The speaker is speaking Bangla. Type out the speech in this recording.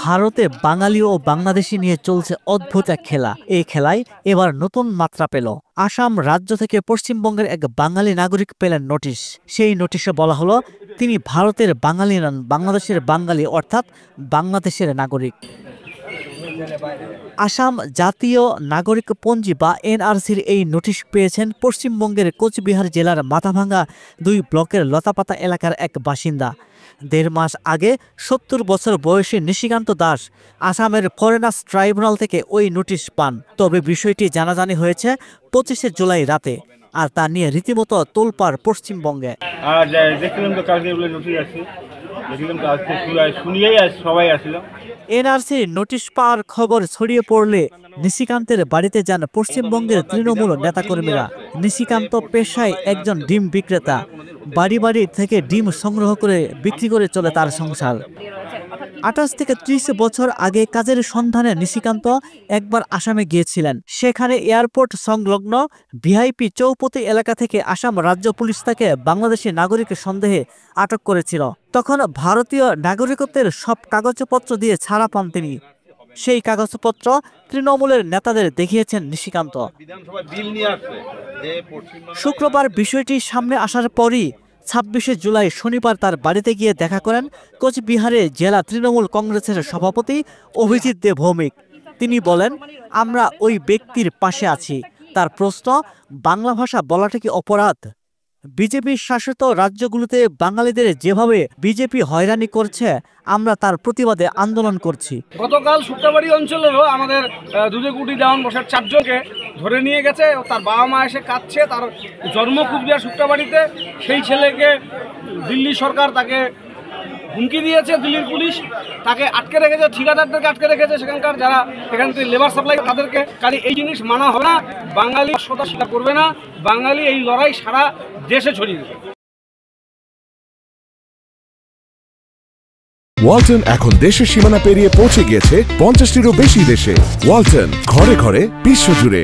ভারতে বাঙালি ও বাংলাদেশি নিয়ে চলছে অদ্ভুত এক খেলা। এই খেলায় এবার নতুন মাত্রা পেল। আসাম রাজ্য থেকে পশ্চিমবঙ্গের এক বাঙালি নাগরিক পেলেন নোটিশ। সেই নোটিশে বলা হলো তিনি ভারতের বাঙালি নন, বাংলাদেশের বাঙালি, অর্থাৎ বাংলাদেশের নাগরিক। আসাম জাতীয় নাগরিক পঞ্জি বা এনআরসির এই নোটিশ পেয়েছেন পশ্চিমবঙ্গের কোচবিহার জেলার মাথাভাঙ্গা ২ ব্লকের লতাপাতা এলাকার এক বাসিন্দা। ১.৫ মাস আগে ৭০ বছর বয়সী নিশিকান্ত দাস আসামের ফরেনার্স ট্রাইব্যুনাল থেকে ওই নোটিশ পান। তবে বিষয়টি জানাজানি হয়েছে ২৫শে জুলাই রাতে, আর তা নিয়ে রীতিমতো তোলপাড় পশ্চিমবঙ্গে। এনআরসি নোটিশ পাওয়ার খবর ছড়িয়ে পড়লে নিশিকান্তের বাড়িতে যান পশ্চিমবঙ্গের তৃণমূল নেতাকর্মীরা। নিশিকান্ত পেশায় একজন ডিম বিক্রেতা। বাড়ি বাড়ি থেকে ডিম সংগ্রহ করে বিক্রি করে চলে তার সংসার। ২৮ থেকে ৩০ বছর আগে কাজের সন্ধানে নিশিকান্ত একবার আসামে গিয়েছিলেন। সেখানে এয়ারপোর্ট সংলগ্ন ভিআইপি চৌপতি এলাকা থেকে আসাম রাজ্য পুলিশ তাকে বাংলাদেশি নাগরিকের সন্দেহে আটক করেছিল। তখন ভারতীয় নাগরিকত্বের সব কাগজপত্র দিয়ে ছাড়া পান তিনি। সেই কাগজপত্র তৃণমূলের নেতাদের দেখিয়েছেন নিশিকান্ত। শুক্রবার বিষয়টি সামনে আসার পরই ২৬শে জুলাই শনিবার তার বাড়িতে গিয়ে দেখা করেন কোচবিহারে জেলা তৃণমূল কংগ্রেসের সভাপতি অভিজিৎ দে ভৌমিক। তিনি বলেন, আমরা ওই ব্যক্তির পাশে আছি। তার প্রশ্ন, বাংলা ভাষা বলাটা কি অপরাধ? বিজেপি শাসিত রাজ্যগুলোতে বাঙালিদের যেভাবে বিজেপি হয়রানি করছে, আমরা তার প্রতিবাদে আন্দোলন করছি। গতকাল শুক্তাবাড়ি অঞ্চলেরও আমাদের দুধেকুটি দেওয়ান বসার ৪ জনকে ধরে নিয়ে গেছে। তার বাবা মা এসে কাঁদছে। তার জন্ম কুচবিহার শুক্তাবাড়িতে। সেই ছেলেকে দিল্লি সরকার তাকে হুমকি দিয়েছে, দিল্লির পুলিশ তাকে আটকে রেখেছে, ঠিকাদারদেরকে আটকে রেখেছে, সেখানকার যারা এখান থেকে লেবার সাপ্লাই তাদেরকে। কাজে এই জিনিস মানা হবে না। বাঙালি সদা স্বীকার করবে না। বাঙালি এই লড়াই সারা দেশে ছড়িয়ে দেবে। ওয়ালটন এখন দেশের সীমানা পেরিয়ে পৌঁছে গিয়েছে ৫০টিরও বেশি দেশে। ওয়ালটন, ঘরে ঘরে, বিশ্বজুড়ে।